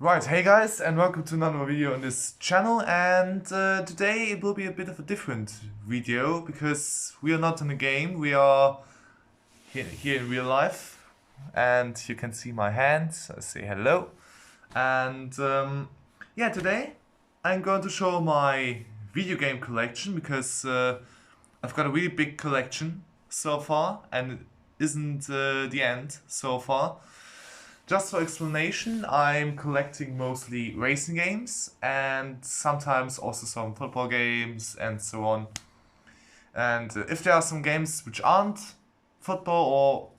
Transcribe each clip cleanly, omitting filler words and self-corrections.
Right, hey guys, and welcome to another video on this channel. And today it will be a bit of a different video because we are not in a game. We are here in real life, and you can see my hands. I say hello. And yeah, today I'm going to show my video game collection because I've got a really big collection so far, and it isn't the end so far. Just for explanation, I'm collecting mostly racing games and sometimes also some football games and so on. And if there are some games which aren't football or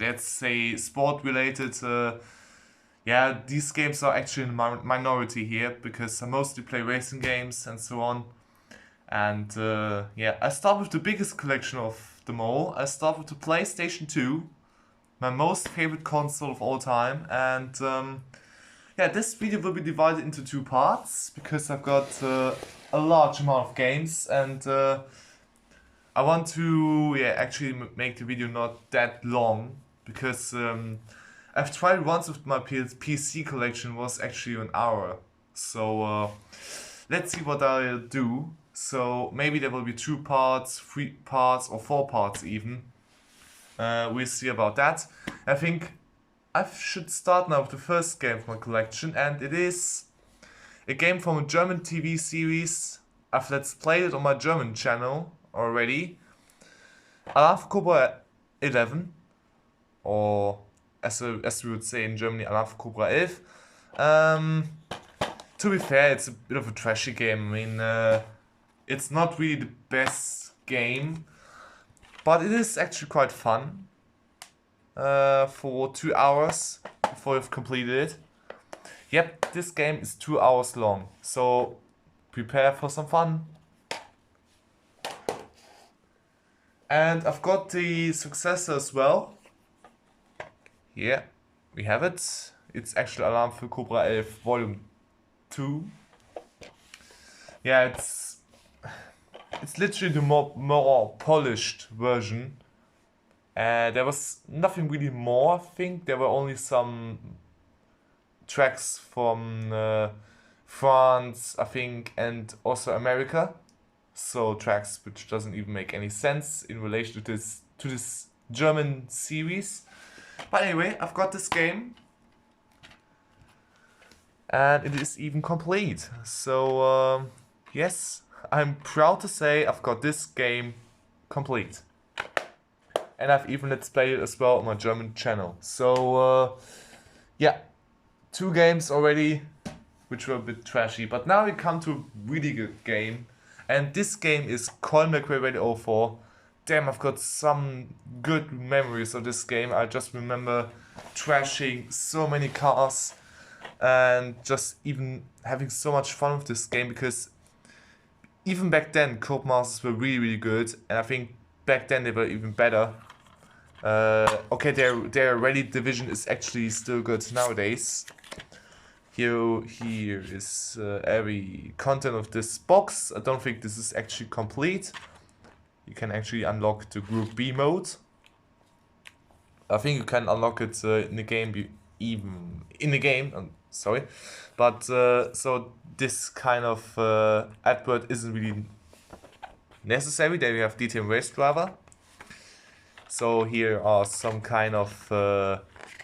let's say sport related, yeah, these games are actually in the minority here because I mostly play racing games and so on. And yeah, I start with the biggest collection of them all. I start with the PlayStation 2. My most favorite console of all time, and yeah, this video will be divided into two parts because I've got a large amount of games, and I want to actually make the video not that long because I've tried once with my PC collection, was actually an hour. So let's see what I'll do. So maybe there will be 2 parts, 3 parts, or 4 parts even. We'll see about that. I think I should start now with the first game of my collection, and it is a game from a German TV series. I've let's played it on my German channel already. Alarm Cobra 11, or as we would say in Germany, Alarm Cobra 11. To be fair, it's a bit of a trashy game. I mean, it's not really the best game, but it is actually quite fun for 2 hours before you've completed it. Yep, this game is 2 hours long, so prepare for some fun. And I've got the successor as well. Here we have it. It's actually Alarm für Cobra 11 Volume 2. Yeah, it's literally the more polished version. There was nothing really more, I think. There were only some tracks from France, I think, and also America. So tracks which doesn't even make any sense in relation to this German series. But anyway, I've got this game. And it is even complete. So yes, I'm proud to say I've got this game complete. And I've even let's play it as well on my German channel. So yeah, 2 games already, which were a bit trashy. But now we come to a really good game. And this game is Call McRae Radio 04. Damn, I've got some good memories of this game. I just remember trashing so many cars and just even having so much fun with this game because even back then, Codemasters were really good, and I think back then they were even better. Okay, their Rally division is actually still good nowadays. Here is every content of this box. I don't think this is actually complete. You can actually unlock the Group B mode. I think you can unlock it in the game, sorry. But so this kind of advert isn't really necessary. There we have DTM Race Driver. So here are some kind of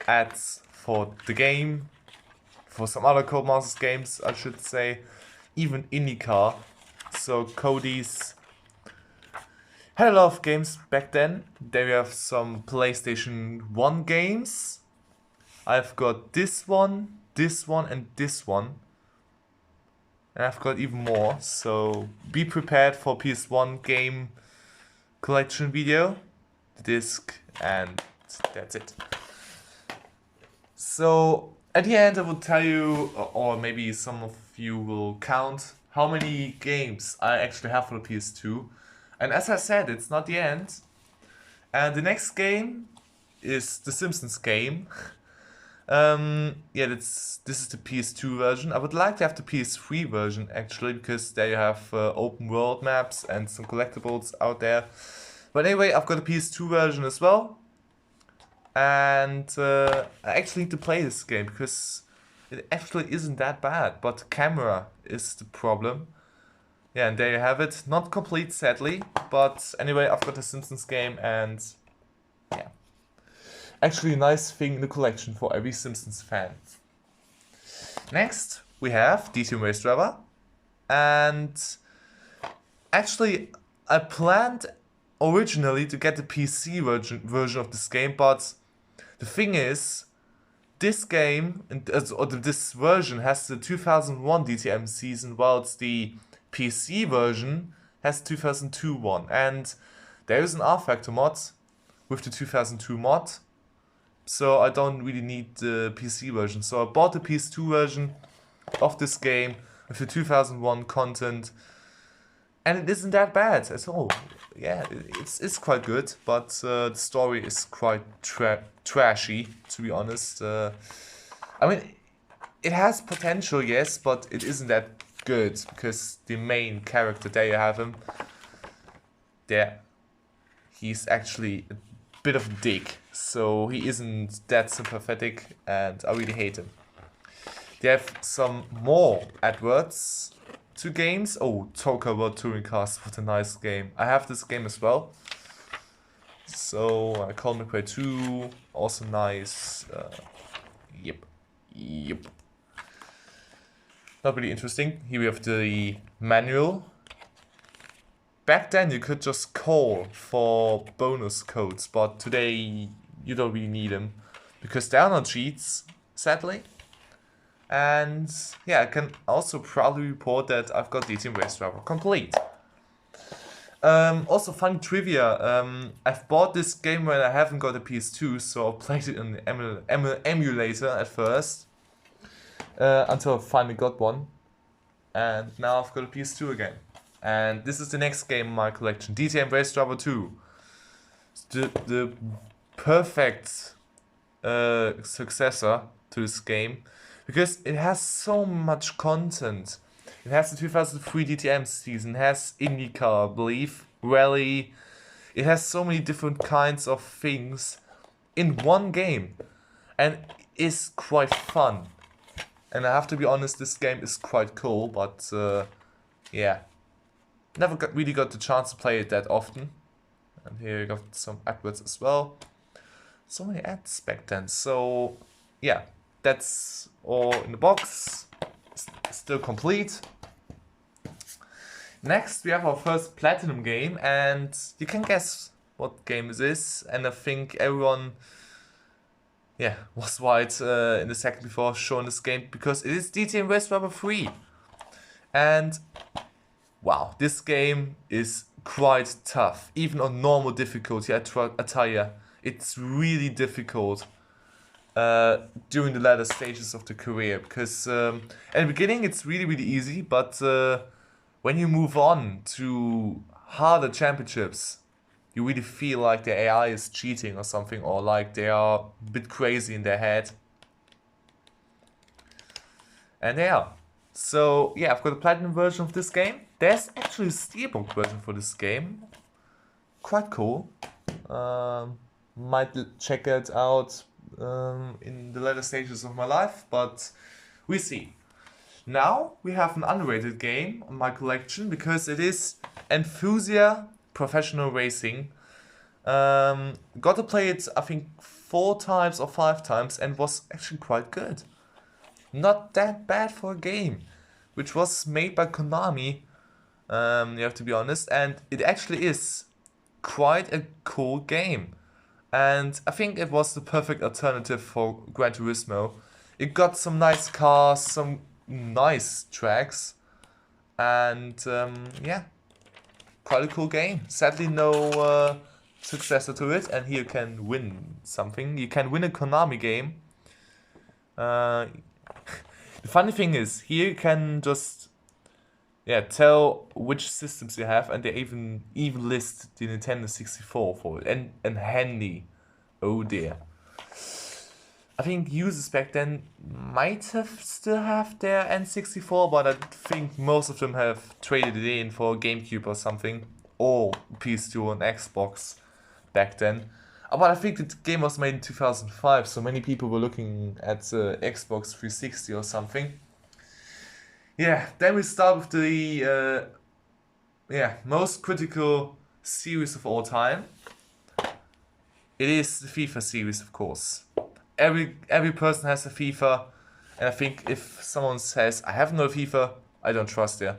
ads for the game, for some other Codemasters games, I should say, even IndyCar. So Cody's had a lot of games back then. There we have some PlayStation 1 games. I've got this one, and this one. And I've got even more, so be prepared for PS1 game collection video, the disc, and that's it. So at the end I will tell you, or maybe some of you will count, how many games I actually have for the PS2. And as I said, it's not the end. And the next game is the Simpsons game. Yeah, this is the PS2 version. I would like to have the PS3 version actually, because there you have open world maps and some collectibles out there. But anyway, I've got a PS2 version as well. And I actually need to play this game because it actually isn't that bad, but the camera is the problem. Yeah, and there you have it. Not complete, sadly, but anyway, I've got the Simpsons game, and yeah. Actually a nice thing in the collection for every Simpsons fan. Next, we have DTM Race Driver, and actually I planned originally to get the PC version of this game, but the thing is, this game, or this version has the 2001 DTM season, whilst the PC version has 2002 one. And there is an R-Factor mod with the 2002 mod, so I don't really need the PC version. So I bought the PS2 version of this game with the 2001 content, and it isn't that bad at all. Yeah, it's quite good, but the story is quite trashy, to be honest. I mean, it has potential, yes, but it isn't that good, because the main character, there you have him, there, he's actually a bit of a dick, so he isn't that sympathetic, and I really hate him. They have some more adverts to games. Oh, Toka World Touring Cars, what a nice game. I have this game as well. So, Call McRae 2, also nice. Yep. Not really interesting. Here we have the manual. Back then you could just call for bonus codes, but today you don't really need them, because there are no cheats, sadly. And yeah, I can also proudly report that I've got DTM Race Driver complete. Also, fun trivia, I've bought this game when I haven't got a PS2, so I played it in the emulator at first, until I finally got one. And now I've got a PS2 again. And this is the next game in my collection, DTM Race Driver 2. The perfect successor to this game, because it has so much content. It has the 2003 DTM season, it has IndyCar, I believe, Rally. It has so many different kinds of things in one game, and it's quite fun. And I have to be honest, this game is quite cool, but yeah, never really got the chance to play it that often. And here you got some adverts as well. So many ads back then. So yeah, that's all in the box. Still complete. Next, we have our first Platinum game, and you can guess what game this is. And I think everyone, yeah, was right in the second before showing this game, because it is DTM Race Driver 3. And wow, this game is quite tough, even on normal difficulty. I tell you, it's really difficult during the latter stages of the career, because at the beginning it's really easy, but when you move on to harder championships, you really feel like the AI is cheating or something, or like they are a bit crazy in their head. And they are. So yeah, I've got a Platinum version of this game. There's actually a Steelbook version for this game. Quite cool. Might check it out in the later stages of my life, but we see. Now we have an underrated game in my collection, because it is Enthusia Professional Racing. Got to play it, I think, 4 times or 5 times, and was actually quite good. Not that bad for a game, which was made by Konami, you have to be honest, and it actually is quite a cool game. And I think it was the perfect alternative for Gran Turismo. It got some nice cars, some nice tracks, and yeah, quite a cool game. Sadly no successor to it, and here you can win something. You can win a Konami game. The funny thing is, here you can just tell which systems you have, and they even list the Nintendo 64 for it, and handy. Oh dear. I think users back then might still have their N64, but I think most of them have traded it in for GameCube or something, or PS2 and Xbox back then. But I think the game was made in 2005, so many people were looking at Xbox 360 or something. Yeah, then we start with the most critical series of all time. It is the FIFA series, of course. Every person has a FIFA, and I think if someone says, I have no FIFA, I don't trust you.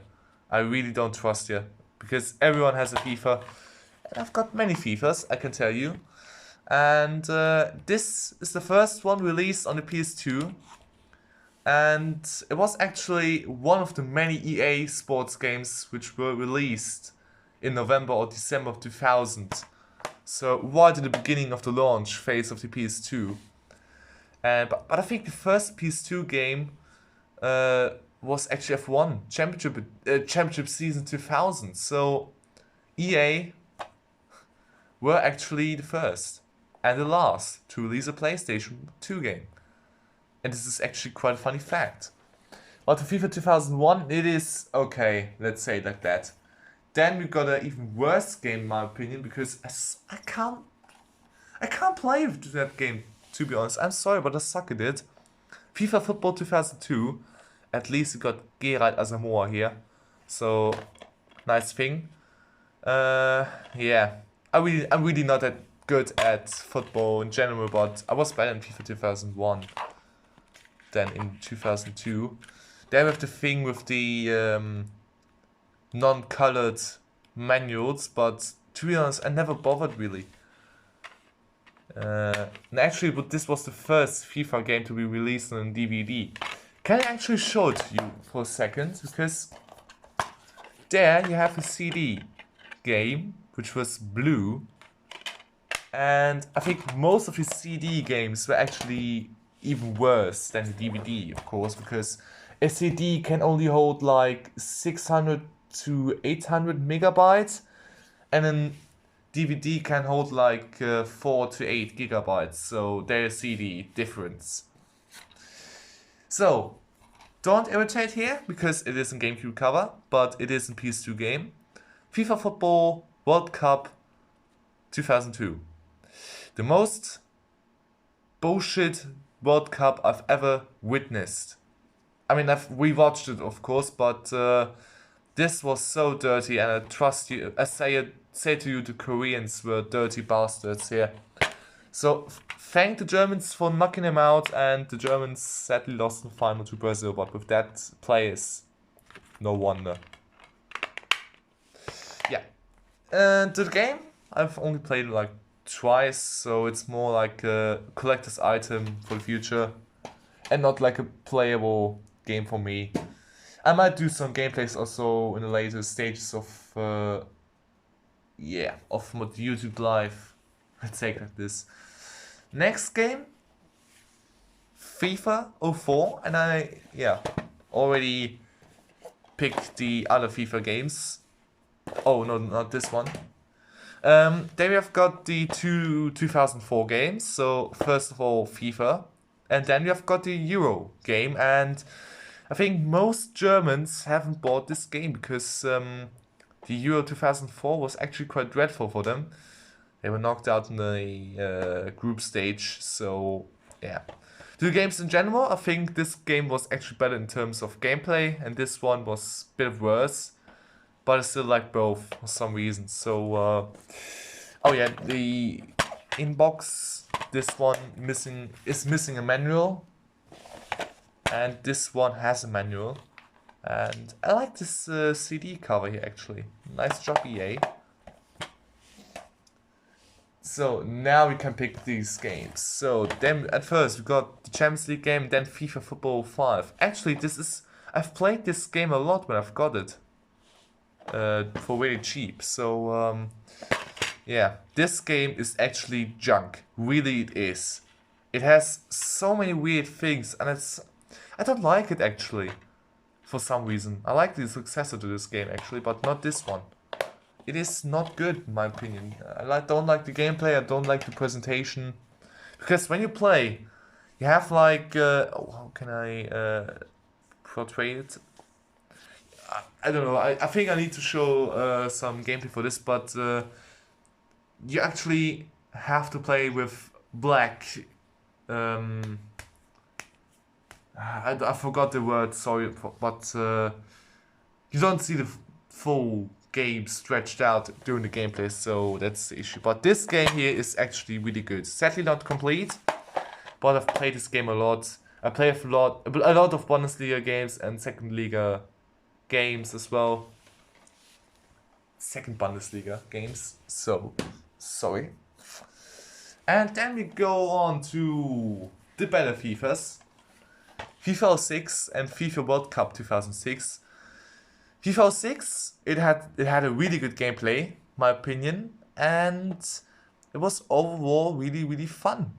I really don't trust you. Because everyone has a FIFA. And I've got many FIFAs, I can tell you. And this is the first one released on the PS2. And it was actually one of the many EA sports games which were released in November or December of 2000. So right at the beginning of the launch phase of the PS2. But I think the first PS2 game was actually F1 Championship Season 2000. So EA were actually the first and the last to release a PlayStation 2 game. And this is actually quite a funny fact. But for FIFA 2001, it is okay, let's say it like that. Then we got an even worse game in my opinion, because I can't play that game, to be honest. I'm sorry, but I suck at it. FIFA Football 2002, at least we got Gerard Asamoah here. So, nice thing. Yeah, I'm really not that good at football in general, but I was better in FIFA 2001 than in 2002. Then we have the thing with the non-colored manuals, but to be honest, I never bothered really. And actually, but this was the first FIFA game to be released on DVD. Can I actually show it to you for a second? Because there you have a CD game, which was blue. And I think most of the CD games were actually even worse than the DVD, of course, because a CD can only hold like 600 to 800 megabytes, and then DVD can hold like 4 to 8 gigabytes, so there's CD difference. So, don't irritate here, because it is in GameCube cover, but it is in PS2 game. FIFA Football World Cup 2002. The most bullshit World Cup I've ever witnessed. I mean, we watched it, of course, but this was so dirty, and I trust you. I say to you, the Koreans were dirty bastards here. So thank the Germans for knocking him out, and the Germans sadly lost in the final to Brazil. But with that players, no wonder. Yeah, and the game I've only played it like twice, so it's more like a collector's item for the future, and not like a playable game for me. I might do some gameplays also in the later stages of of YouTube Live. Let's take it like this. Next game, FIFA 04, and I already picked the other FIFA games. Oh no, not this one. Then we have got the two 2004 games. So first of all FIFA, and then we have got the Euro game, and I think most Germans haven't bought this game because the Euro 2004 was actually quite dreadful for them. They were knocked out in the group stage, so yeah. The games in general, I think this game was actually better in terms of gameplay, and this one was a bit worse, but I still like both for some reason. So, oh yeah, the inbox, this one is missing a manual. And this one has a manual. And I like this CD cover here actually. Nice job, EA. So now we can pick these games. So then at first we got the Champions League game, then FIFA Football 5. Actually, I've played this game a lot when I've got it. For really cheap. So yeah, this game is actually junk. Really it is. It has so many weird things, and I don't like it actually, for some reason. I like the successor to this game actually, but not this one. It is not good in my opinion. I don't like the gameplay, I don't like the presentation. Because when you play, you have like, how can I portray it? I don't know, I think I need to show some gameplay for this, but you actually have to play with black. I forgot the word, sorry, but you don't see the full game stretched out during the gameplay, so that's the issue. But this game here is actually really good. Sadly not complete, but I've played this game a lot. I play a lot of Bundesliga games and second Liga games as well. Second Bundesliga games, so sorry. And then we go on to the better FIFAs. FIFA 06 and FIFA World Cup 2006. FIFA 06, it had a really good gameplay, my opinion, and it was overall really fun.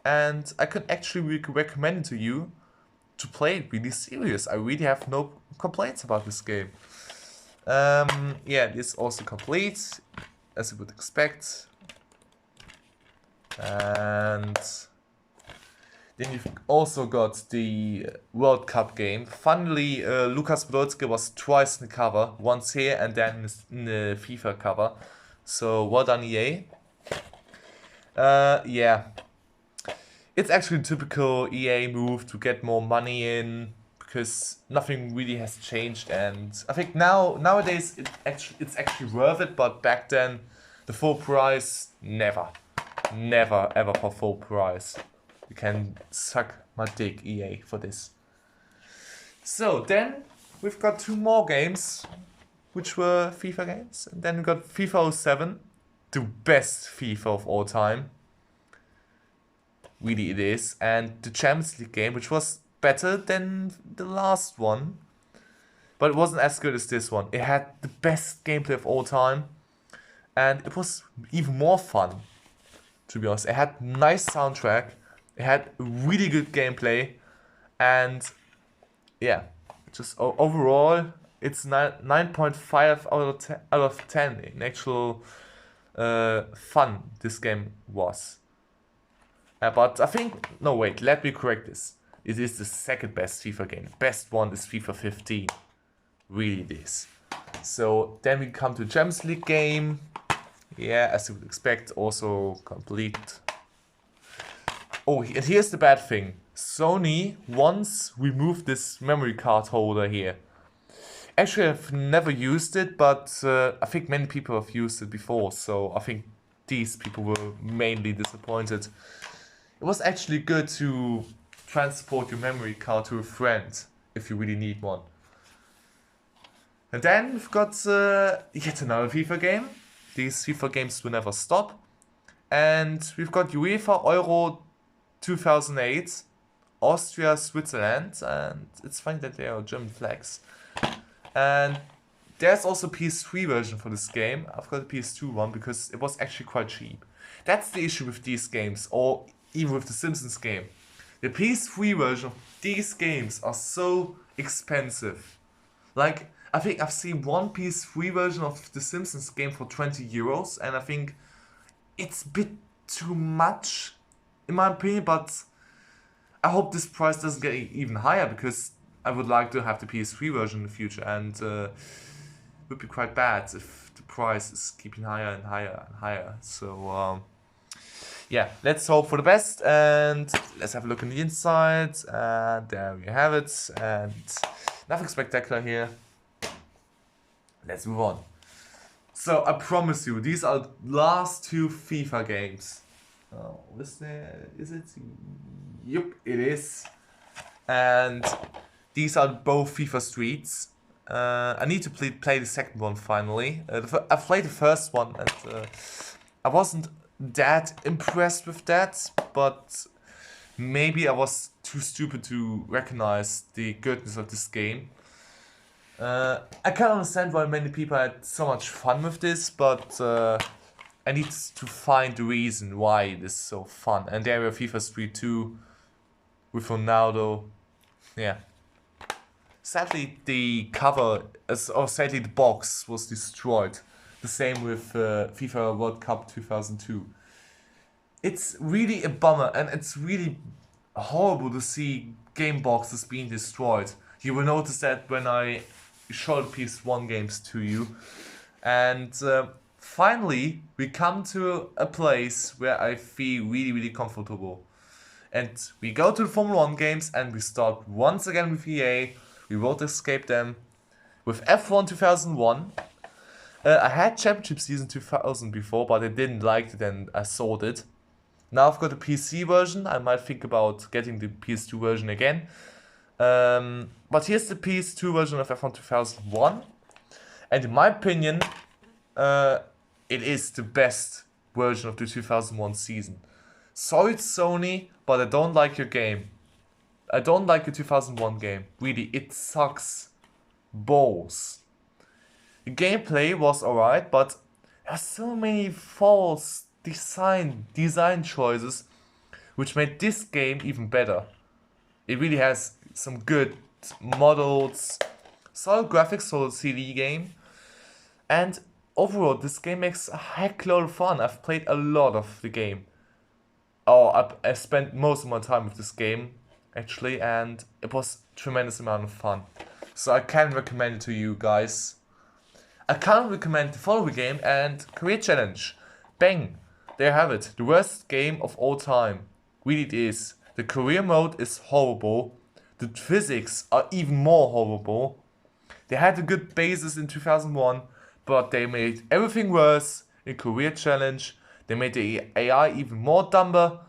And I could actually recommend it to you to play it really serious. I really have no complaints about this game. Yeah, it's also complete, as you would expect. And then you've also got the World Cup game. Finally, Lukas Podolski was twice in the cover, once here and then in the FIFA cover. So well done, EA. Yeah, it's actually a typical EA move to get more money in, because nothing really has changed, and I think nowadays it's actually worth it. But back then, the full price, never ever for full price. You can suck my dick, EA, for this. So then we've got two more games, which were FIFA games, and then we got FIFA 07, the best FIFA of all time. Really it is. And the Champions League game, which was better than the last one, but it wasn't as good as this one. It had the best gameplay of all time, and it was even more fun, to be honest. It had nice soundtrack, it had really good gameplay, and yeah, just overall it's 9.5 out of 10 in actual fun this game was. But I think, no wait, let me correct this. It is the second best FIFA game. Best one is FIFA 15. Really it is. So then we come to the Champions League game. Yeah, as you would expect, also complete. Oh, and here's the bad thing. Sony once removed this memory card holder here. Actually, I've never used it, but I think many people have used it before. So I think these people were mainly disappointed. It was actually good to transport your memory card to a friend if you really need one. And then we've got yet another FIFA game. These FIFA games will never stop. And we've got UEFA Euro 2008, Austria, Switzerland, and it's funny that they are German flags. And there's also a PS3 version for this game. I've got a PS2 one because it was actually quite cheap. That's the issue with these games, or even with the Simpsons game. The PS3 version of these games are so expensive. Like, I think I've seen one PS3 version of the Simpsons game for 20 euros, and I think it's a bit too much, in my opinion, but I hope this price doesn't get even higher, because I would like to have the PS3 version in the future, and it would be quite bad if the price is keeping higher and higher and higher. So, yeah, let's hope for the best, and let's have a look on the inside, and there we have it, and nothing spectacular here. Let's move on. So, I promise you, these are the last two FIFA games. Oh, is it? Yep, it is. And these are both FIFA Streets. I need to play the second one finally. I've played the first one, and I wasn't that impressed with that, but maybe I was too stupid to recognize the goodness of this game. I can't understand why many people had so much fun with this, but I need to find the reason why it is so fun. And there we have FIFA Street 2 with Ronaldo. Yeah. Sadly, the cover, or sadly the box was destroyed. The same with FIFA World Cup 2002. It's really a bummer, and it's really horrible to see game boxes being destroyed. You will notice that when I show the PS1 games to you. And finally we come to a place where I feel really comfortable. And we go to the Formula 1 games and we start once again with EA. We won't escape them. With F1 2001. I had Championship Season 2000 before, but I didn't like it and I sold it. Now I've got the PC version. I might think about getting the PS2 version again. But here's the PS2 version of F1 2001. And in my opinion, it is the best version of the 2001 season. Sorry Sony, but I don't like your game. I don't like the 2001 game. Really, it sucks balls. The gameplay was alright, but there's so many false design choices which made this game even better. It really has some good models, solid graphics, solid CD game, and overall this game makes a heck load of fun. I've played a lot of the game. I spent most of my time with this game actually, and it was a tremendous amount of fun. So I can recommend it to you guys. I can't recommend the following game and Career Challenge. Bang! There you have it. The worst game of all time. Really it is. The career mode is horrible. The physics are even more horrible. They had a good basis in 2001, but they made everything worse in Career Challenge. They made the AI even more dumber.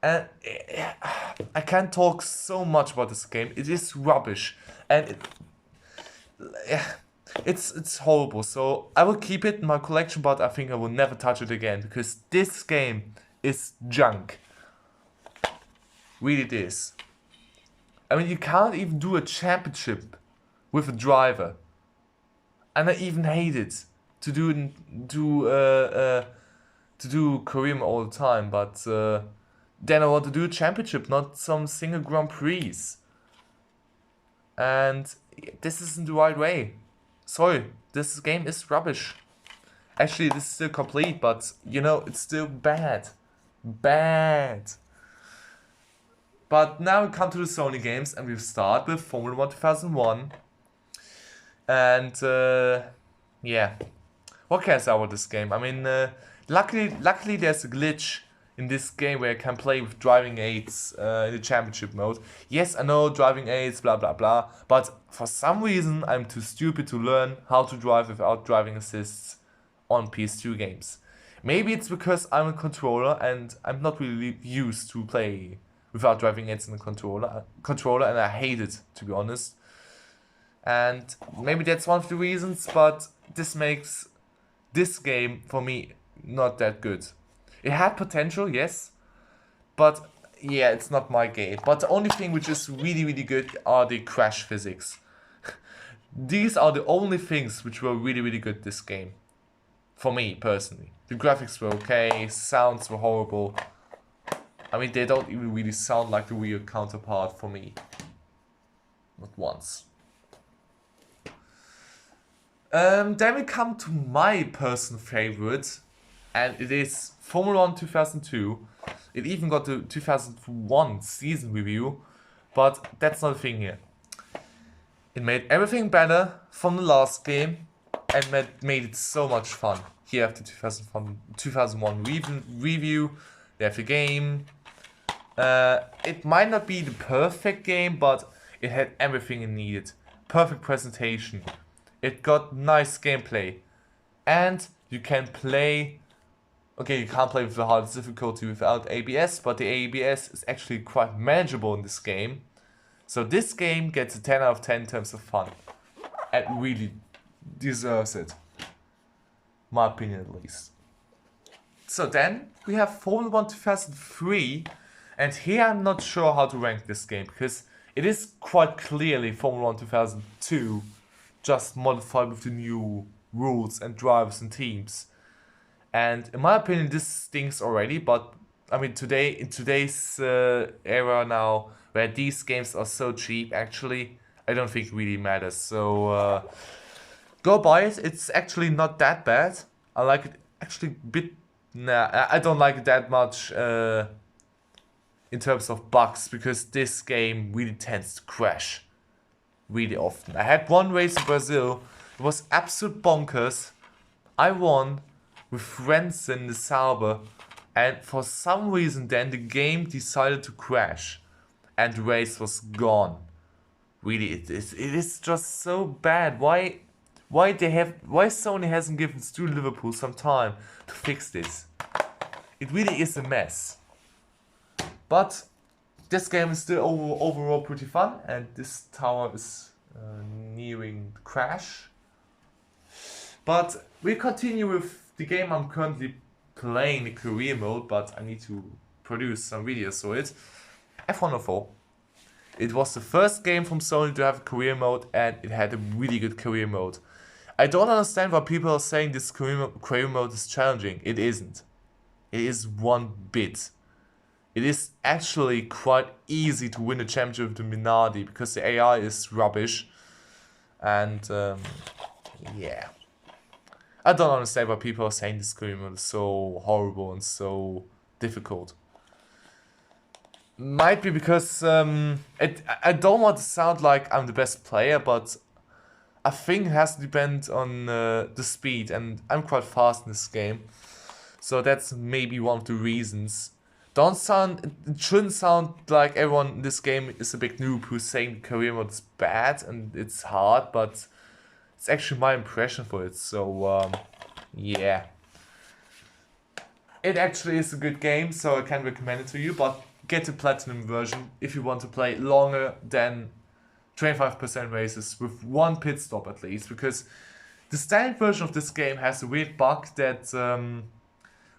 I can't talk so much about this game. It is rubbish. And it's horrible. So I will keep it in my collection, but I think I will never touch it again because this game is junk. Really it is. I mean, you can't even do a championship with a driver, and I even hate it to do career all the time. But then I want to do a championship, not some single Grand Prix. And this isn't the right way. Sorry, this game is rubbish. Actually, this is still complete, but you know, it's still bad. Bad. But now we come to the Sony games and we start with Formula 1 2001. And yeah, what can I say about this game? I mean, luckily there's a glitch in this game where I can play with driving aids in the championship mode. Yes, I know driving aids, blah blah blah, but for some reason I'm too stupid to learn how to drive without driving assists on PS2 games. Maybe it's because I'm a controller and I'm not really used to play without driving aids in a controller, and I hate it, to be honest. And maybe that's one of the reasons, but this makes this game for me not that good. It had potential, yes, but yeah, it's not my game. But the only thing which is really good are the crash physics. These are the only things which were really good this game. For me, personally. The graphics were okay, sounds were horrible. I mean, they don't even really sound like the real counterpart for me. Not once. Then we come to my personal favorite, and it is Formula 1 2002. It even got the 2001 season review, but that's not the thing here. It made everything better from the last game and made it so much fun. Here after 2001 review, they have the game. It might not be the perfect game, but it had everything it needed. Perfect presentation. It got nice gameplay. And you can play... Okay, you can't play with the hardest difficulty without ABS, but the ABS is actually quite manageable in this game. So this game gets a 10 out of 10 in terms of fun. And really deserves it. My opinion at least. So then we have Formula 1 2003. And here I'm not sure how to rank this game, because it is quite clearly Formula 1 2002, just modified with the new rules and drivers and teams. And in my opinion, this stinks already, but I mean, in today's era now, where these games are so cheap, actually, I don't think it really matters. So go buy it. It's actually not that bad. I like it actually a bit. Nah, I don't like it that much. In terms of bugs, because this game really tends to crash really often. I had one race in Brazil, it was absolute bonkers. I won with friends in the server, and for some reason then the game decided to crash and the race was gone. Really, it is just so bad. Why Sony hasn't given Stu Liverpool some time to fix this? It really is a mess. But this game is still overall pretty fun, and this tower is nearing the crash. But we continue with the game I'm currently playing, the career mode, but I need to produce some videos for it. F104. It was the first game from Sony to have a career mode, and it had a really good career mode. I don't understand why people are saying this career mode is challenging. It isn't. It is one bit. It is actually quite easy to win a championship with the Minardi because the AI is rubbish. And yeah. I don't understand why people are saying this career mode is so horrible and so difficult. Might be because I don't want to sound like I'm the best player, but I think it has to depend on the speed, and I'm quite fast in this game, so that's maybe one of the reasons. It shouldn't sound like everyone in this game is a big noob who's saying the career mode is bad and it's hard, but it's actually my impression for it, so yeah. It actually is a good game, so I can recommend it to you, but get the platinum version if you want to play longer than 25% races with one pit stop at least, because the standard version of this game has a weird bug that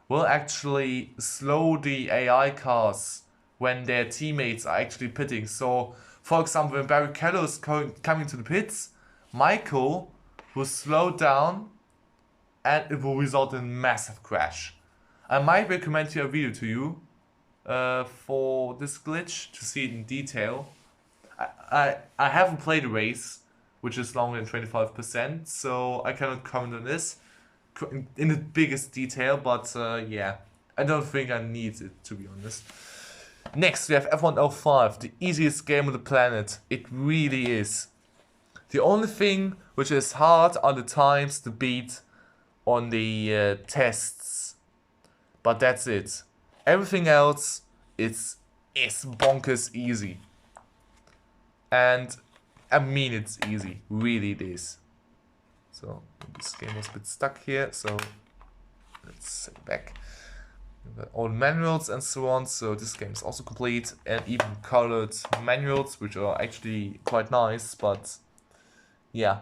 will actually slow the AI cars when their teammates are actually pitting. So, for example, when Barrichello is coming to the pits, Michael will slow down and it will result in a massive crash. I might recommend a video to you for this glitch to see it in detail. I haven't played a race which is longer than 25%, so I cannot comment on this in the biggest detail, but yeah, I don't think I need it, to be honest. Next we have F105, the easiest game on the planet. It really is. The only thing which is hard are the times to beat on the tests, but that's it. Everything else is bonkers easy. And I mean it's easy, really it is. So this game was a bit stuck here, so let's set it back. We've got all manuals and so on, so this game is also complete, and even colored manuals, which are actually quite nice, but yeah,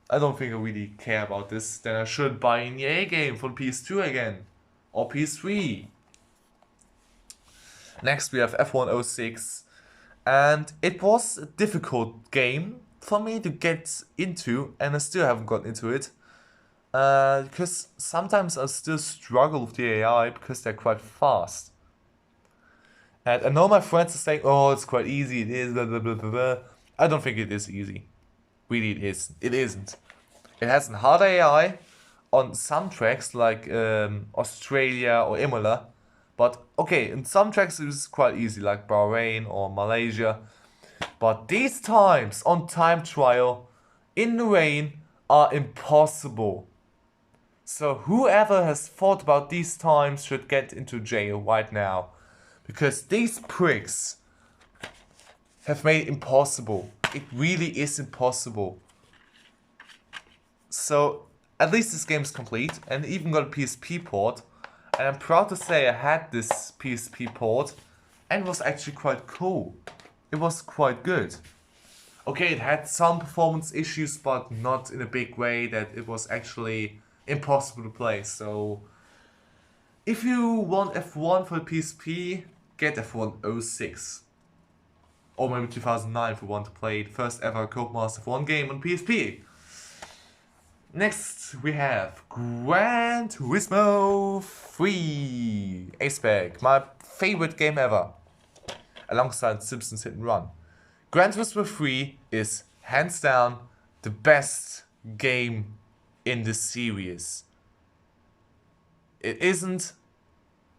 I don't think I really care about this. Then I should buy an EA game for PS2 again, or PS3. Next we have F106, and it was a difficult game for me to get into, and I still haven't got into it, because sometimes I still struggle with the AI because they're quite fast. And I know my friends are saying, oh, it's quite easy, it is, blah, blah, blah, blah, blah. I don't think it is easy. Really it is. It isn't. It has a hard AI on some tracks like Australia or Imola. But okay, in some tracks it is quite easy, like Bahrain or Malaysia. But these times on time trial in the rain are impossible. So whoever has thought about these times should get into jail right now. Because these pricks have made it impossible. It really is impossible. So at least this game is complete, and even got a PSP port. And I'm proud to say I had this PSP port, and it was actually quite cool. It was quite good. Okay, it had some performance issues, but not in a big way that it was actually impossible to play. So if you want F1 for the PSP, get F106. Or maybe 2009 if you want to play the first ever Codemasters F1 game on PSP. Next we have Gran Turismo 3 Aceback, my favorite game ever, alongside Simpsons Hit and Run. Gran Turismo 3 is hands down the best game in the series. It isn't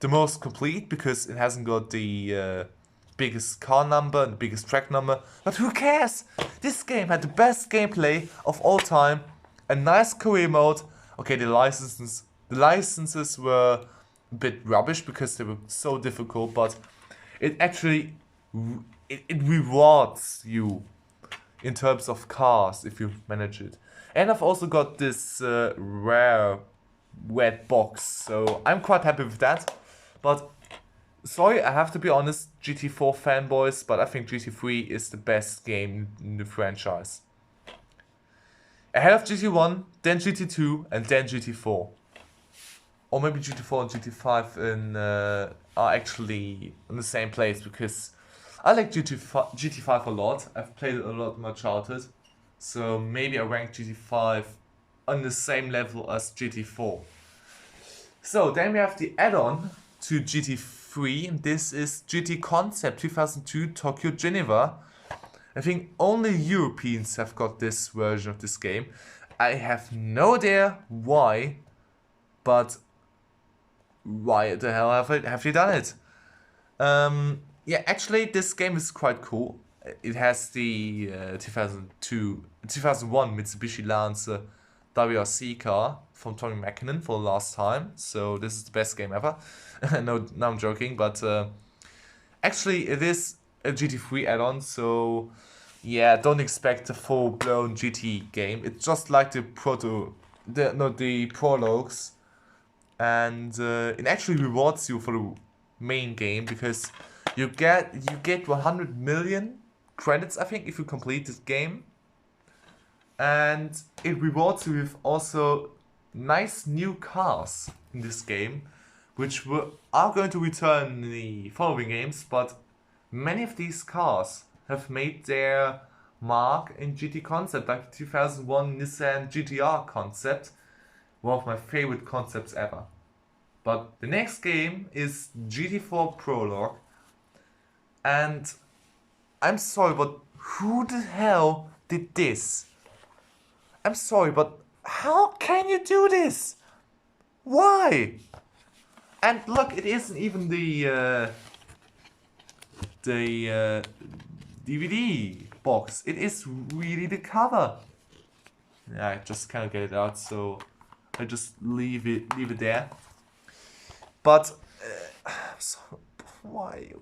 the most complete because it hasn't got the biggest car number and the biggest track number, but who cares? This game had the best gameplay of all time, a nice career mode, Okay, the licenses were a bit rubbish because they were so difficult, but it actually it rewards you in terms of cars if you manage it. And I've also got this rare red box, so I'm quite happy with that. But sorry, I have to be honest, GT4 fanboys, but I think GT3 is the best game in the franchise. Ahead of GT1, then GT2, and then GT4. Or maybe GT4 and GT5 are actually in the same place, because I like GT5 a lot. I've played it a lot in my childhood. So maybe I rank GT5 on the same level as GT4. So then we have the add-on to GT3. And this is GT Concept 2002 Tokyo Geneva. I think only Europeans have got this version of this game. I have no idea why, but why the hell have you done it? Yeah, actually, this game is quite cool. It has the 2001 Mitsubishi Lancer WRC car from Tommy Mäkinen for the last time. So this is the best game ever. No, I'm joking, but actually it is a GT3 add-on. So yeah, don't expect a full-blown GT game. It's just like the prologues, and it actually rewards you for the main game, because you get 100 million credits, I think, if you complete this game, and it rewards you with also nice new cars in this game, which are going to return in the following games. But many of these cars have made their mark in GT Concept, like the 2001 Nissan GTR concept, one of my favorite concepts ever. But the next game is GT4 Prologue, and I'm sorry, but who the hell did this? I'm sorry, but how can you do this? Why? And look, it isn't even the DVD box. It is really the cover. Yeah, I just can't get it out, so I just leave it there. But so, why?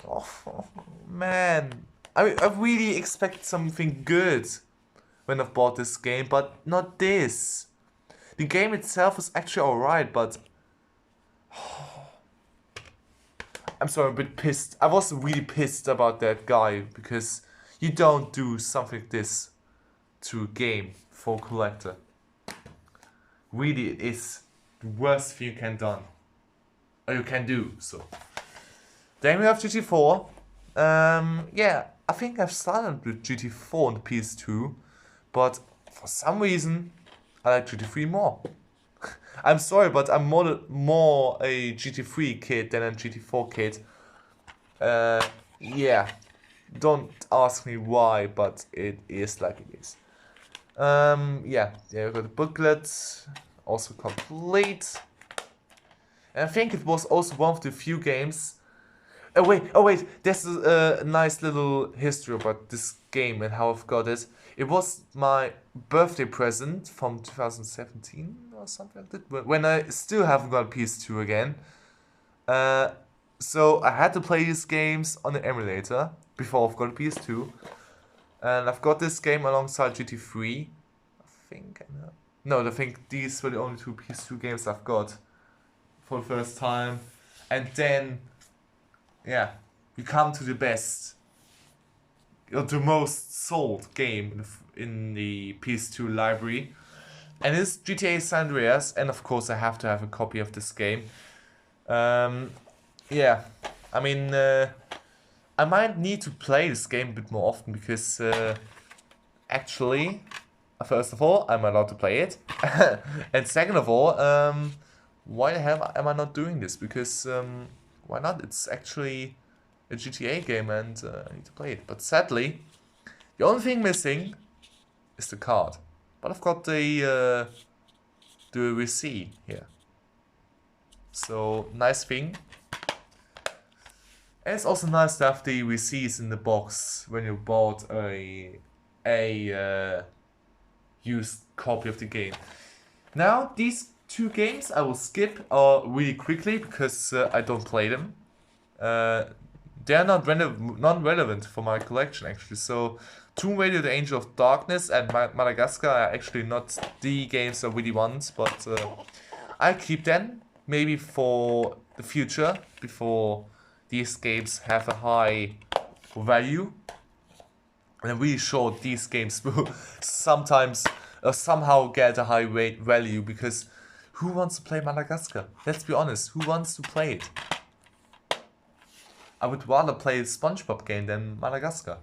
Oh man, I really expect something good when I've bought this game, but not this. The game itself is actually alright, but I'm sorry, I'm a bit pissed. I was really pissed about that guy, because you don't do something like this to a game for a collector. Really, it is the worst thing you can do. So then we have GT4. Yeah, I think I've started with GT4 on the PS2, but for some reason I like GT3 more. I'm sorry, but I'm more a GT3 kid than a GT4 kid. Yeah, don't ask me why, but it is like it is. Yeah, we got the booklet, also complete. And I think it was also one of the few games. Oh wait, there's a nice little history about this game and how I've got it. It was my birthday present from 2017 or something like that, when I still haven't got a PS2 again. So I had to play these games on the emulator before I've got a PS2. And I've got this game alongside GT3, I think. No, I think these were the only two PS2 games I've got for the first time. And then, yeah, we come to the best, or the most sold game in the PS2 library. And it's GTA San Andreas, and of course I have to have a copy of this game. Yeah, I mean, I might need to play this game a bit more often, because actually, first of all, I'm allowed to play it. And second of all, why the hell am I not doing this? Because why not? It's actually a GTA game, and I need to play it. But sadly, the only thing missing is the card. But I've got the receipt here. So, nice thing. And it's also nice to have the receipts in the box when you bought a used copy of the game. Now, these two games I will skip really quickly because I don't play them. They are not non-relevant for my collection actually. So, Tomb Raider: The Angel of Darkness and Madagascar are actually not the games I really want, but I keep them maybe for the future before these games have a high value. And I'm really sure these games will sometimes somehow get a high value because who wants to play Madagascar? Let's be honest, who wants to play it? I would rather play a SpongeBob game than Madagascar.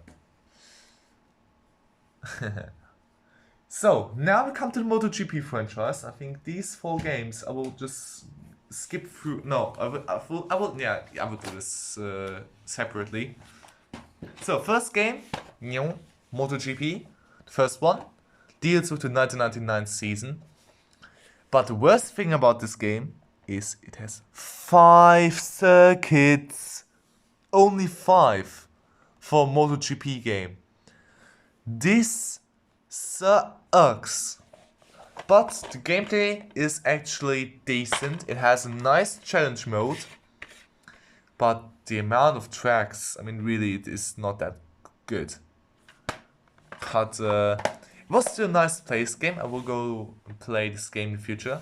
So, now we come to the MotoGP franchise. I think these 4 games I will just skip through. No, I will do this separately. So, first game, MotoGP. The first one deals with the 1999 season. But the worst thing about this game is it has 5 circuits. Only 5 for a MotoGP game. This sucks. But the gameplay is actually decent. It has a nice challenge mode. But the amount of tracks, I mean, really, it is not that good. But it was still a nice to play this game. I will go and play this game in the future.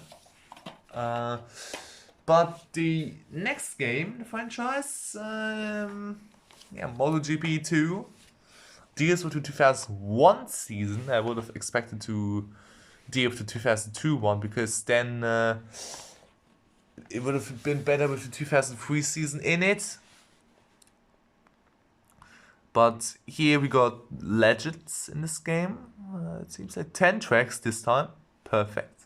But the next game in the franchise, MotoGP 2, deals with the 2001 season. I would have expected to deal with the 2002 one because then it would have been better with the 2003 season in it. But here we got legends in this game. It seems like 10 tracks this time. Perfect.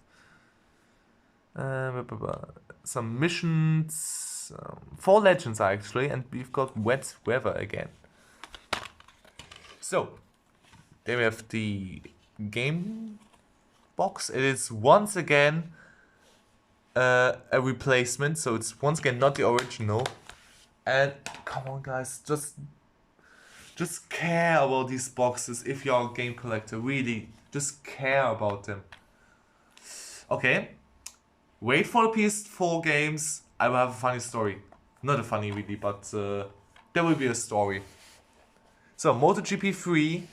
Some missions. 4 legends actually, and we've got wet weather again. So, then we have the game box. It is once again a replacement, so it's once again not the original. And come on, guys, just care about these boxes if you're a game collector. Really, just care about them. Okay, wait for the PS4 games. I will have a funny story. Not a funny really, but there will be a story. So, MotoGP 3,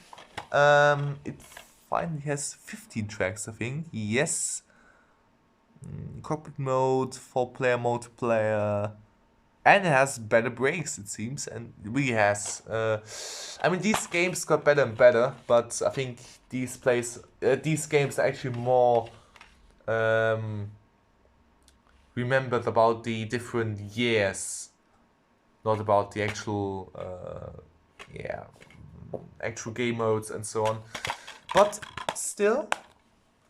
it finally has 15 tracks, I think. Yes. Cockpit mode, 4-player multiplayer. And it has better brakes, it seems. And it really has. I mean, these games got better and better, but I think these games are actually more remembered about the different years. Not about the actual actual game modes and so on. But still,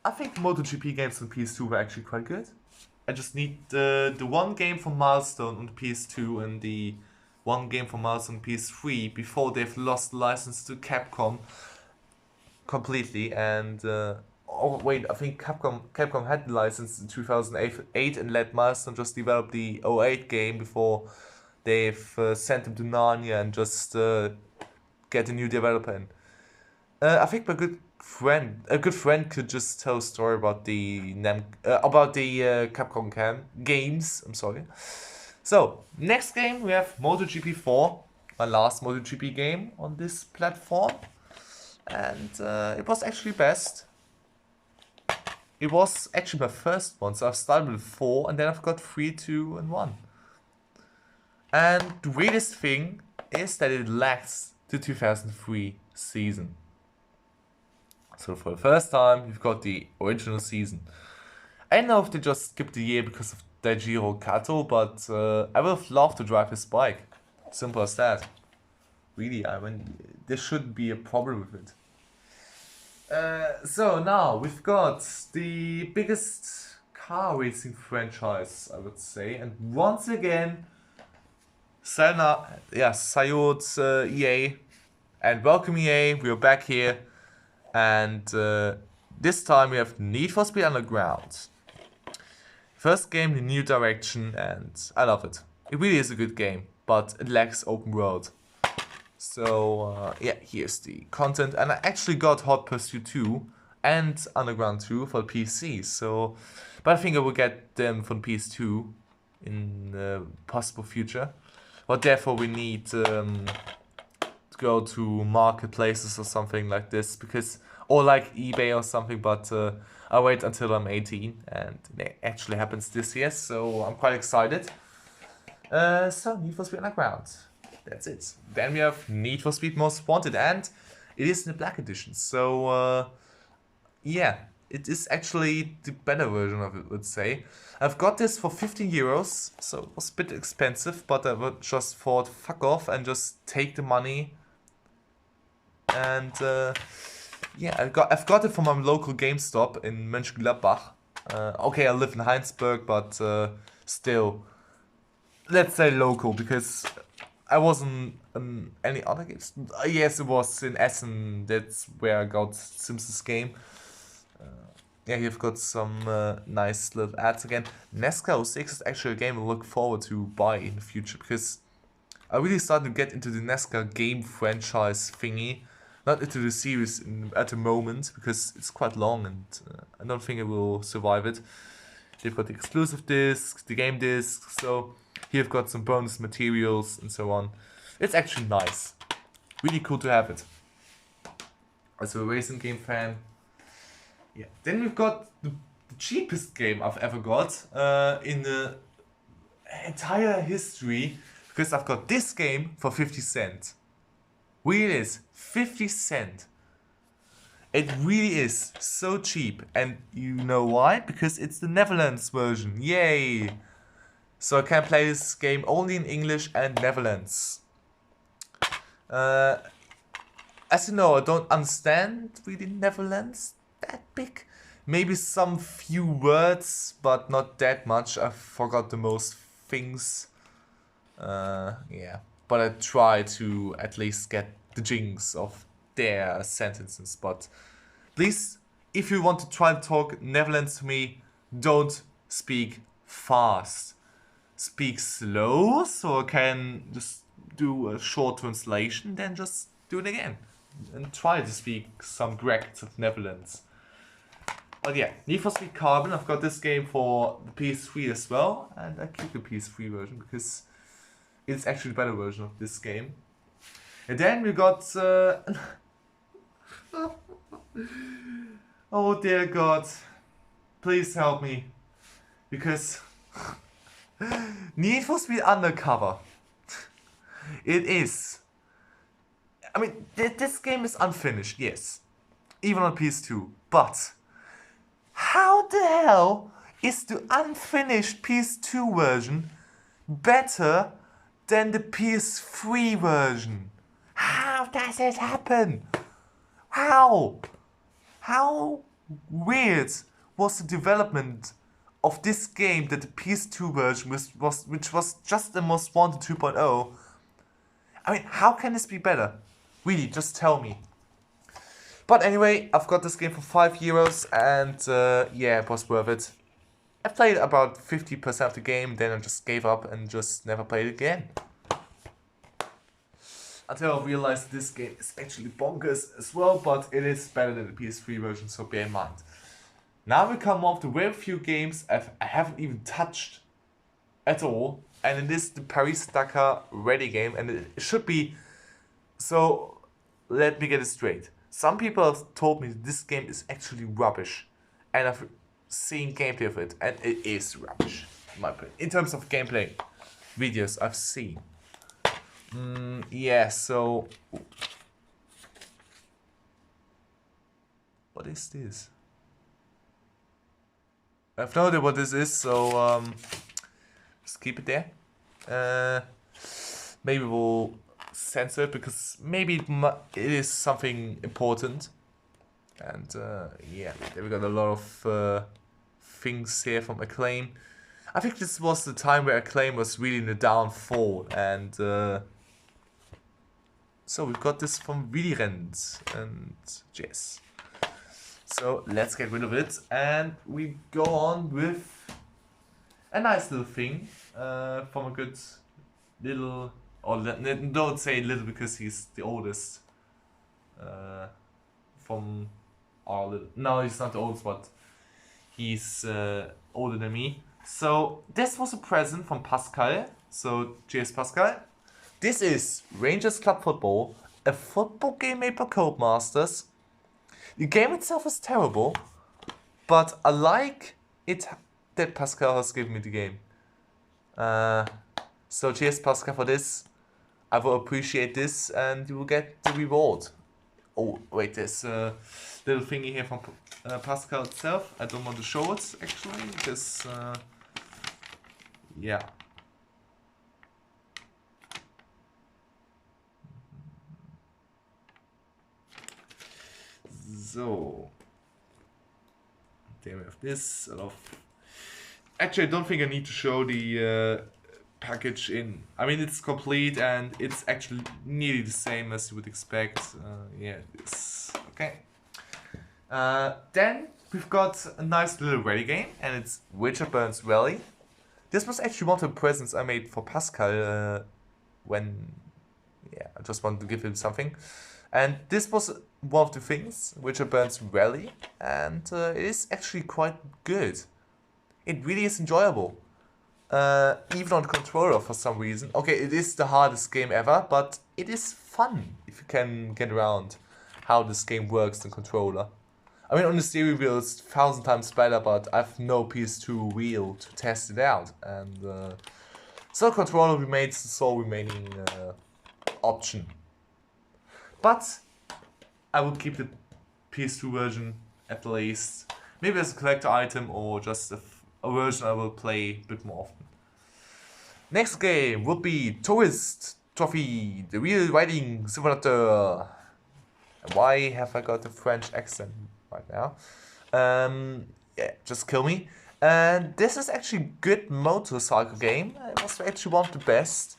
I think MotoGP games on PS2 were actually quite good. I just need the one game from Milestone on the PS2 and the one game from Milestone on PS3 before they've lost the license to Capcom completely. And oh wait, I think Capcom had the license in 2008 and let Milestone just develop the 08 game before they've sent them to Narnia and just get a new developer in. I think a good friend could just tell a story about the Capcom games. I'm sorry. So next game we have MotoGP 4, my last MotoGP game on this platform, and it was actually best. It was actually my first one, so I've started with 4, and then I've got 3, 2, and 1. And the weirdest thing is that it lacks the 2003 season. So for the first time, you've got the original season. I don't know if they just skipped the year because of Daijiro Kato, but I would have loved to drive his bike. Simple as that. Really, I mean, there shouldn't be a problem with it. So now, we've got the biggest car racing franchise, I would say. And once again, Sayot EA. And welcome EA, we're back here. And this time we have Need for Speed Underground. First game, the new direction, and I love it. It really is a good game, but it lacks open world. So yeah, here's the content. And I actually got Hot Pursuit 2 and Underground 2 for PC. So, but I think I will get them from PS2 in the possible future. But therefore we need to go to marketplaces or something like this, because, or like eBay or something, but I'll wait until I'm 18, and it actually happens this year, so I'm quite excited. So Need for Speed Underground, that's it. Then we have Need for Speed Most Wanted, and it is in the Black Edition, so yeah, it is actually the better version of it, let's say. I've got this for 15 euros, so it was a bit expensive, but I just thought, fuck off and just take the money. And yeah, I've got it from my local GameStop in Mönchengladbach. Okay, I live in Heinsberg, but still, let's say local, because I wasn't in any other games. Yes, it was in Essen. That's where I got Simpsons game. Yeah, you've got some nice little ads again. NASCAR 06 is actually a game I look forward to buy in the future, because I really started to get into the NASCAR game franchise thingy. Not into the series at the moment, because it's quite long and I don't think it will survive it. They've got the exclusive discs, the game discs, so here you've got some bonus materials and so on. It's actually nice. Really cool to have it. As a racing game fan. Yeah. Then we've got the cheapest game I've ever got in the entire history, because I've got this game for 50 cents. Really is 50 cents. It really is so cheap, and you know why? Because it's the Netherlands version. Yay! So I can play this game only in English and Netherlands. As you know, I don't understand really Netherlands that big. Maybe some few words, but not that much. I forgot the most things. Yeah, but I try to at least get the jinx of their sentences. But please, if you want to try to talk Netherlands to me, don't speak fast. Speak slow, so I can just do a short translation, then just do it again. And try to speak some brackets of Netherlands. But yeah, Need for Speed Carbon, I've got this game for the PS3 as well. And I keep the PS3 version, because it's actually the better version of this game. And then we got... oh dear God. Please help me. Because... Need for Speed Undercover. It is. I mean, this game is unfinished, yes. Even on PS2. But... how the hell is the unfinished PS2 version better than the PS3 version? How does it happen? How? How weird was the development of this game that the PS2 version which was just the Most Wanted 2.0? I mean, how can this be better? Really, just tell me. But anyway, I've got this game for 5 euros, and yeah, it was worth it. I played about 50% of the game, then I just gave up and just never played it again. Until I realized this game is actually bonkers as well, but it is better than the PS3 version, so bear in mind. Now we come on to very few games I haven't even touched at all, and it is the Paris-Dakar Ready game, and it should be... So, let me get it straight. Some people have told me this game is actually rubbish, and I've seen gameplay of it, and it is rubbish, in my opinion. In terms of gameplay videos I've seen. Yeah, so... What is this? I have no idea what this is, so just keep it there. Maybe we'll censor it, because maybe it is something important. And yeah, then we got a lot of things here from Acclaim. I think this was the time where Acclaim was really in the downfall, and so we've got this from Willy-Rent and Jess. So let's get rid of it, and we go on with a nice little thing from a good little, or don't say little because he's the oldest, from are little. No, he's not the oldest, but he's older than me. So this was a present from Pascal. So cheers, Pascal. This is Rangers Club Football, a football game made by Codemasters. The game itself is terrible, but I like it that Pascal has given me the game. So cheers, Pascal, for this. I will appreciate this, and you will get the reward. Oh, wait, there's a little thingy here from Pascal itself. I don't want to show it, actually, because, yeah. So, then we have this. Actually, I don't think I need to show the package in. I mean, it's complete and it's actually nearly the same as you would expect. Yeah, this. Okay. Then we've got a nice little rally game, and it's Witcher Burns Rally. This was actually one of the presents I made for Pascal when, yeah, I just wanted to give him something. And this was one of the things, Witcher Burns Rally, and it is actually quite good. It really is enjoyable. Even on the controller for some reason. Okay, it is the hardest game ever, but it is fun if you can get around how this game works on controller. I mean, on the steering wheel it's 1,000 times better, but I have no PS2 wheel to test it out. And so controller remains the sole remaining option. But I will keep the PS2 version at least. Maybe as a collector item or just a version I will play a bit more often. Next game would be Tourist Trophy, the Real Riding Simulator. Why have I got a French accent right now? Yeah, just kill me. And this is actually a good motorcycle game. It was actually one of the best.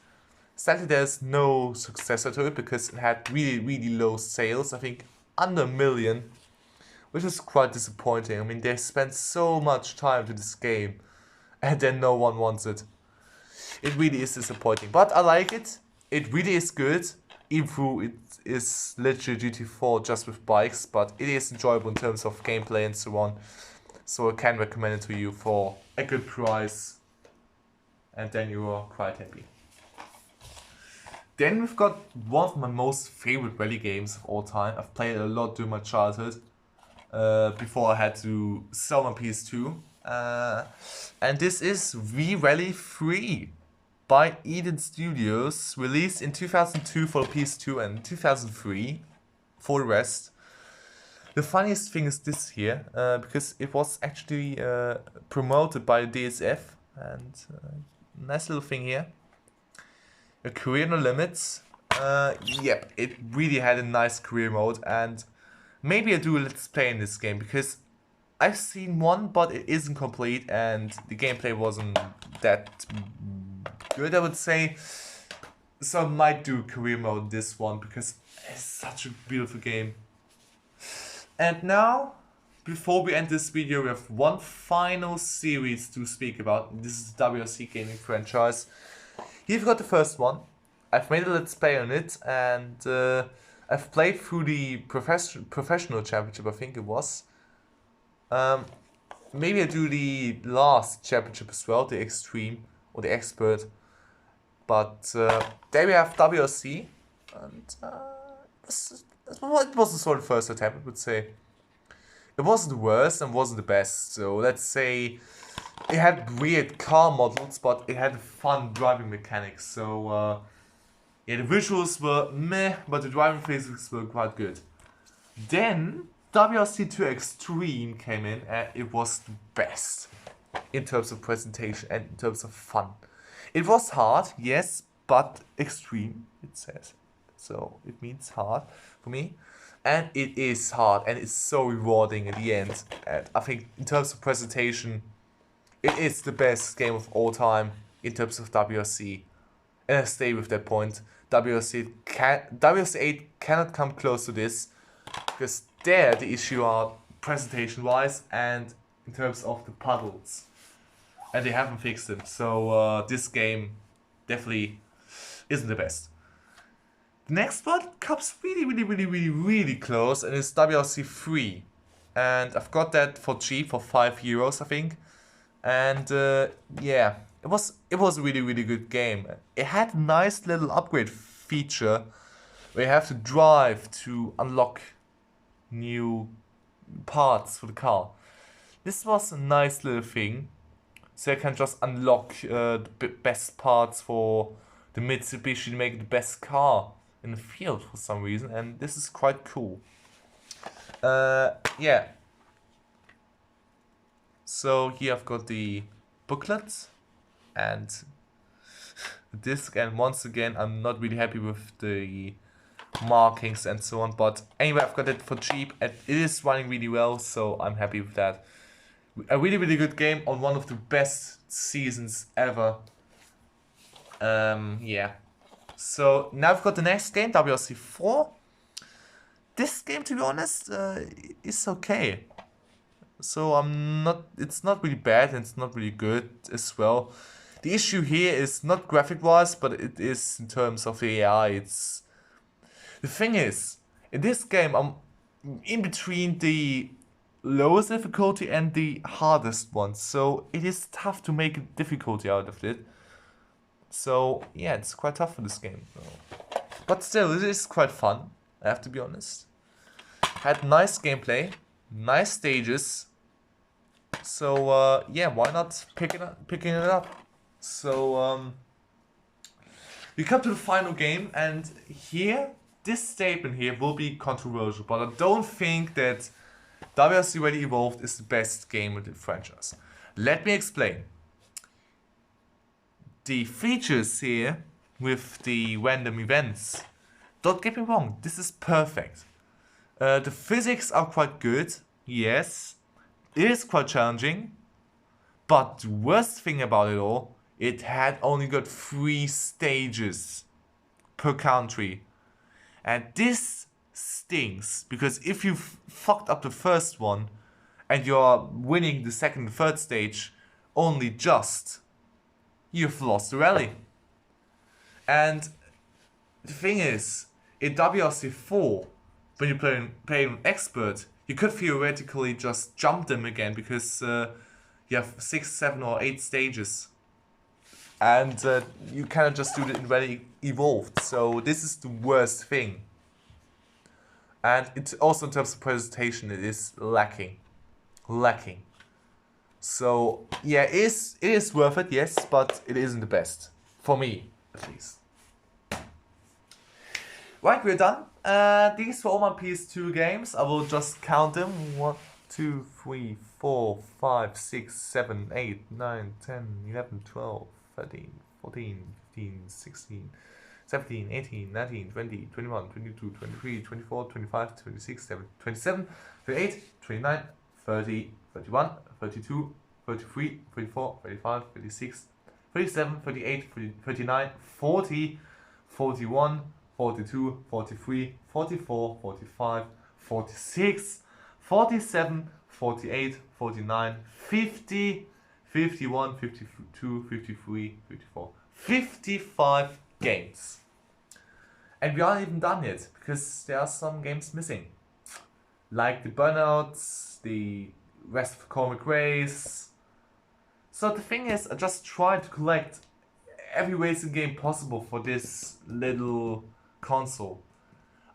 Sadly, there's no successor to it because it had really low sales. I think under 1 million, which is quite disappointing. I mean, they spent so much time to this game, and then no one wants it. It really is disappointing, but I like it. It really is good, even though it is literally GT4 just with bikes, but it is enjoyable in terms of gameplay and so on. So I can recommend it to you for a good price, and then you are quite happy. Then we've got one of my most favorite rally games of all time. I've played it a lot during my childhood, before I had to sell my PS2. And this is V-Rally 3 by Eden Studios, released in 2002 for the PS2 and 2003 for the rest. The funniest thing is this here, because it was actually promoted by DSF, and nice little thing here. A career no limits. Yep, it really had a nice career mode, and maybe I do a let's play in this game because I've seen one, but it isn't complete and the gameplay wasn't that good, I would say. So I might do career mode in this one because it's such a beautiful game. And now, before we end this video, we have one final series to speak about. This is the WRC gaming franchise. Here we've got the first one. I've made a let's play on it, and I've played through the professional championship, I think it was. Maybe I do the last championship as well, the extreme or the expert. But there we have WRC, and it was a sort of first attempt, I would say. It wasn't the worst and wasn't the best, so let's say it had weird car models, but it had fun driving mechanics. So yeah, the visuals were meh, but the driving physics were quite good. Then WRC 2 Extreme came in, and it was the best in terms of presentation and in terms of fun. It was hard, yes, but extreme, it says. So it means hard for me. And it is hard, and it's so rewarding at the end. And I think in terms of presentation, it is the best game of all time in terms of WRC. And I stay with that point. WRC 8 cannot come close to this, because there the issue are presentation wise and in terms of the puddles. And they haven't fixed them. So this game definitely isn't the best. The next one comes really close, and it's WRC 3. and I've got that for cheap for €5, I think. And yeah, it was a really good game. It had a nice little upgrade feature where you have to drive to unlock new parts for the car. This was a nice little thing, so you can just unlock the best parts for the Mitsubishi to make it the best car in the field for some reason, and this is quite cool. Yeah. So here I've got the booklet and the disc, and once again I'm not really happy with the markings and so on, but anyway, I've got it for cheap and it is running really well, so I'm happy with that. A really good game on one of the best seasons ever. Yeah. So now I've got the next game, WRC 4. This game, to be honest, is okay. So it's not really bad and it's not really good as well. The issue here is not graphic wise, but it is in terms of the AI. The thing is, in this game I'm in between the lowest difficulty and the hardest one, so it is tough to make a difficulty out of it. So yeah, it's quite tough for this game. But still, it is quite fun, I have to be honest. Had nice gameplay, nice stages. So yeah, why not picking it up? So we come to the final game, and here, this statement here will be controversial, but I don't think that WRC Ready Evolved is the best game in the franchise. Let me explain. The features here with the random events, don't get me wrong, this is perfect. The physics are quite good, yes. It is quite challenging, but the worst thing about it all, it had only got 3 stages per country. And this stings, because if you fucked up the first one and you're winning the second and third stage only just, you've lost the rally. And the thing is, in WRC 4, when you play an expert, you could theoretically just jump them again because you have 6, 7 or 8 stages. And you cannot just do it in Ready Evolved. So this is the worst thing. And it also, in terms of presentation, it is lacking. So yeah, it is worth it, yes, but it isn't the best. For me, at least. Right, we're done. These were all my PS2 games. I will just count them. 1, 2, 3, 4, 5, 6, 7, 8, 9, 10, 11, 12, 13, 14, 15, 16, 17, 18, 19, 20, 21, 22, 23, 24, 25, 26, 27, 28, 29, 30, 31, 32, 33, 34, 35, 36, 37, 38, 39, 40, 41, 42, 43, 44, 45, 46, 47, 48, 49, 50, 51, 52, 53, 54, 55 games. And we aren't even done yet, because there are some games missing. Like the Burnouts, the rest of Comic Race. So the thing is, I just tried to collect every racing game possible for this little console.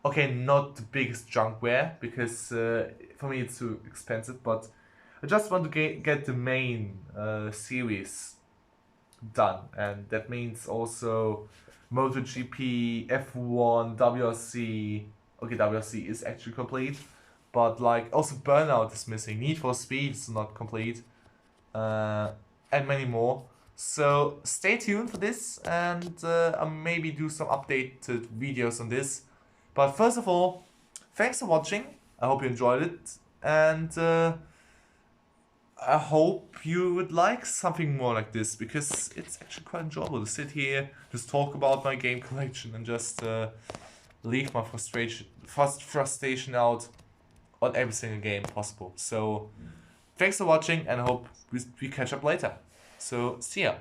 Okay, not the biggest junkware, because for me it's too expensive, but I just want to get the main series done, and that means also MotoGP, F1, WRC. Okay, WRC is actually complete, but like also Burnout is missing, Need for Speed is not complete, and many more. So stay tuned for this, and I'll maybe do some updated videos on this. But first of all, thanks for watching. I hope you enjoyed it, and I hope you would like something more like this, because it's actually quite enjoyable to sit here, just talk about my game collection, and just leave my frustration out on every single game possible. So thanks for watching, and I hope we catch up later. So see ya.